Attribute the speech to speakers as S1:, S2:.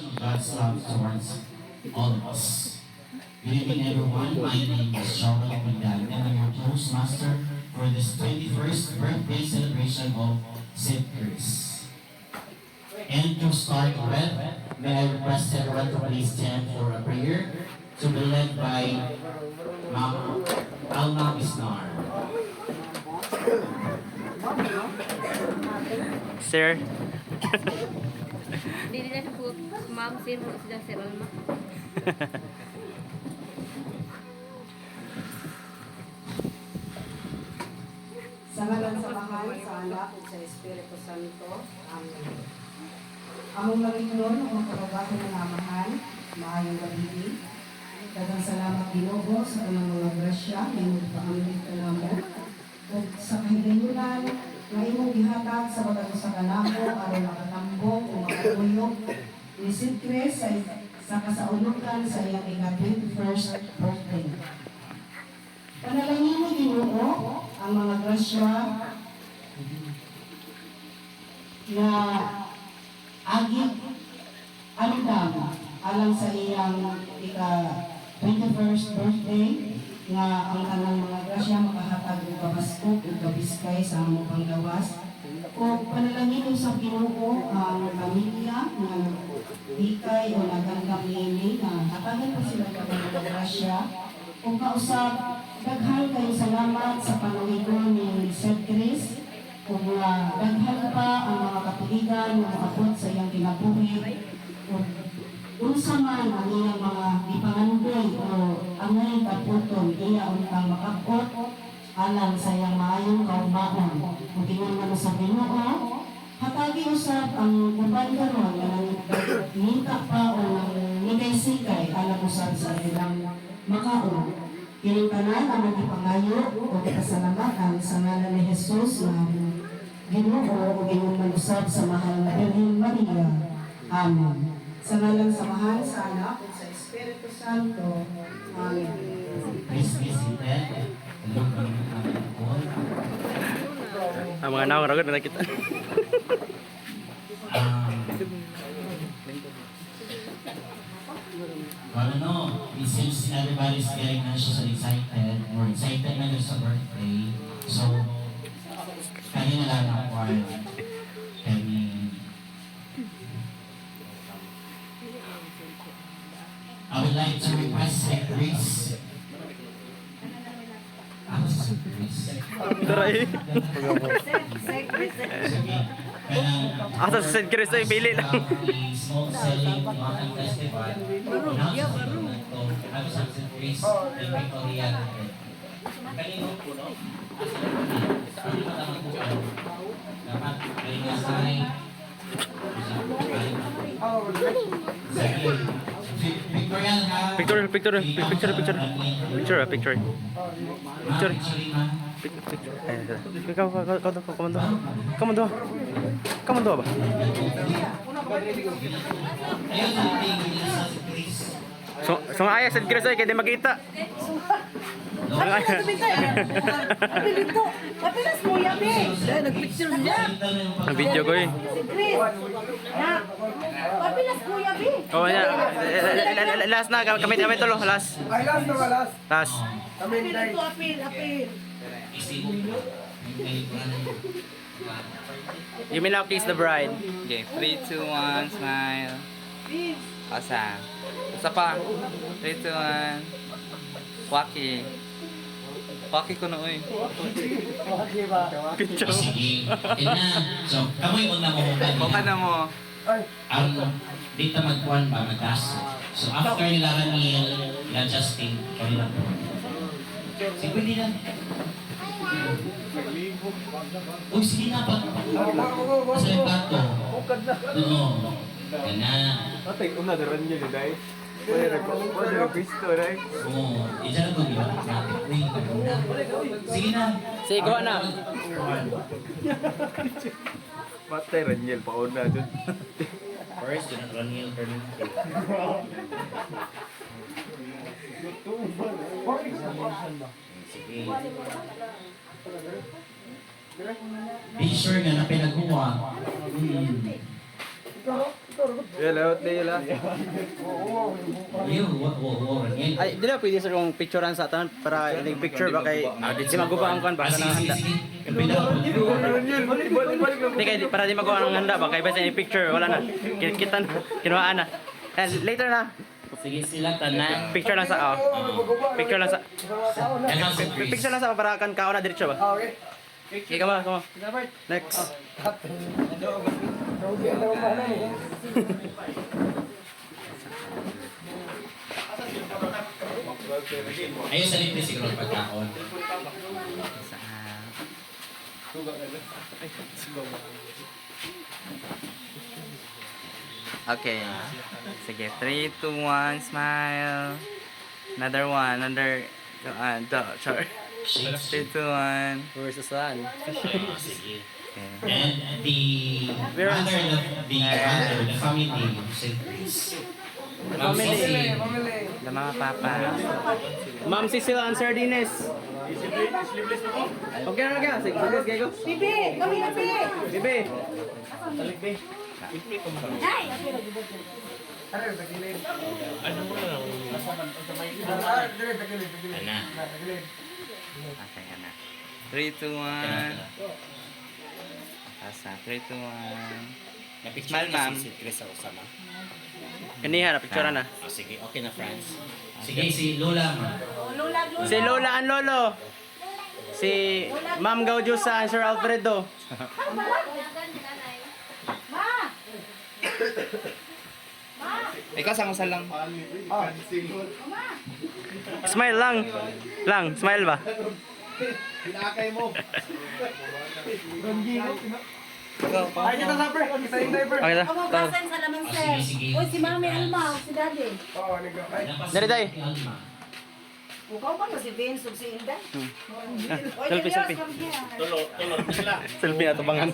S1: of God's love towards all of us. Good evening, everyone. My name is Joel Pagdal, and I'm your Toastmaster for this 21st birthday celebration of St. Chris. And to start with, may I request everyone to please stand for a prayer to be led by Mama Alma Bisnar.
S2: Sir.
S3: Hindi na siya po, ma'am, sir mo sila Sir Alma.
S4: Sa ngalan sa Mahal, sa Anak, at sa Espiritu Santo. Amen. Among Panginoon, ang magkabagay ng amahan, maayong gabi. Dagang salamat Ginoo sa kanang mga grasya na imong paamit kanamo. Ug sa kahigayunan na imong gihatag sa mga sa kanamo aron makatambok o makatuyok ni St. Chris sa kasaulokan sa iyang ika-21st birthday. Panalangin ni Ginoo ang mga grasya na agit andam alang sa iyang ika-21st birthday nga ang tanang mga grasya makahatag og kabaskog ug kabiskay sa among panggawas. Kung panalangin sa Ginoo ang pamilya nga hikay o nagandam niini na hatagan pa sila ng mga grasya. Kung kausap, daghan kayo salamat sa panuligon ni St. Chris. Kung daghan pa ang mga katuligan na maabot sa iyang kinabuhi. Kung unsa man ang iyang mga ipangandoy o angay kaputon, iya untang makabot alang sa iyang maayong kaumaon. Kung gingan sa Ginoo, hatagi usap ang uban karon nga nangita pa o nangigay-sigay alang usap sa ilang makaon. Kining tanan ang nagipangayo o kasalamatan sa ngalan ni Jesus na Ginoo o Ginoo manusab sa mahal na Birhen Maria. Amen. Sa ngalan sa Mahal, sa Anak, at sa Espiritu Santo. Amen.
S1: Please be seated. Hello, kami po.
S2: Ang mga nakaragod na nakita.
S1: Well, no, it seems everybody's getting anxious and excited. More excited na sa birthday. So, kanina lang ang word. I would like to request St. Chris. Ako si St. Chris.
S2: Taray.
S1: Sige. Kanang
S2: Asa sa St. Chris ay pili lang.
S1: Small selling walking festival. Announce ko na ito. Ako sa St. Chris in Victoria. Kanino po, no? Ano ba naman po kayo? Dapat kalingasay. Sige. Victoria ha?
S2: Picture.
S1: Picture.
S2: Kamu ba? So nga St. Chris ay kaya di makita.
S5: Papilas mo yabi. Nagpicture niya.
S2: Ang video ko eh.
S5: Si Chris. Papilas mo yabi.
S2: Oh, yeah. Last na kami tulo, last.
S6: Ay, last na ba, last?
S2: Last.
S6: Kami
S5: Apil
S6: hindi.
S5: ito, apil.
S2: You may now kiss the bride.
S7: Okay, 3, 2, 1, smile. Asa? Isa pa. 3, 2, 1. Waki. Waki ko na uy.
S2: Good job.
S1: Sige. Ina. So, kamoy mo na mo
S7: Baka na mo.
S1: ang dito magkuhan ba, mag-gas. So, after nila Raniel, nila Justin, kami lang po. Sige, pwede na. Uy, sige na pa. Sa yung plato. Oo. Yan na.
S6: Atay, una, daran niya ni Day. Wala pisto, Day.
S1: Oo. Diyan na ito, di ba? Uy, na. Sige na.
S2: Sige, gawa na.
S6: Matay, Raniel, pauna dun.
S1: First, yun ang Raniel Fernandez. Sige. Be sure nga na pinagkuha.
S6: Yeah, lahat na yun lang.
S2: Ay, di na pwede sa kong picturean sa atan para ilig picture ba kay di magawa ang kan ba
S1: Sige,
S2: kana
S1: sige,
S2: handa.
S1: sige. Kapila ko.
S2: Di kay para di magawa ang handa ba kay basta ni picture wala na. Kita na kinuhaan na. Later na.
S1: Sige sila tanan.
S2: Picture lang sa Picture lang sa
S1: Yan ang surprise.
S2: picture lang sa para kan kao na diretso ba. Okay. Okay, come on. Next.
S1: Ayun sa libre siguro ang pagkaon.
S7: Okay. Sige, 3, 2, 1, smile. Another one, another... sorry. 3, 2, 1.
S2: Where's the sun?
S1: Sige.
S7: Okay.
S1: And the mother of the family of St. Chris. Ma'am Sisi.
S7: The mga papa.
S2: Ma'am Cecil and Sardines. Okay na kaya? Sige, sige go.
S5: Bibi, kami na Bibi.
S2: Bibi.
S1: Ana.
S7: Okay, na. 3, 2, 1. Asa, 3, 2, 1. Smile, ma'am.
S1: Si Chris ako sama.
S2: Kaniha na picture na.
S1: Oh, sige, okay na friends. Sige, si Lola.
S5: Lola, Lola.
S2: Si Lola and Lolo. Si Ma'am Gaudiusa and Sir Alfredo.
S7: Ikaw, sang lang.
S2: Smile lang. Lang, smile ba?
S5: Ay, kita sapre. Kita yung diaper.
S2: Okay na.
S5: Ako basahin sa laman,
S1: Oh,
S5: sir.
S1: sige, sige.
S5: Uy, si Mami Alma, si Daddy.
S2: Dari, day.
S5: Ikaw ba si Vince o si Inday?
S2: Selfie, selfie. Selfie na to bangan.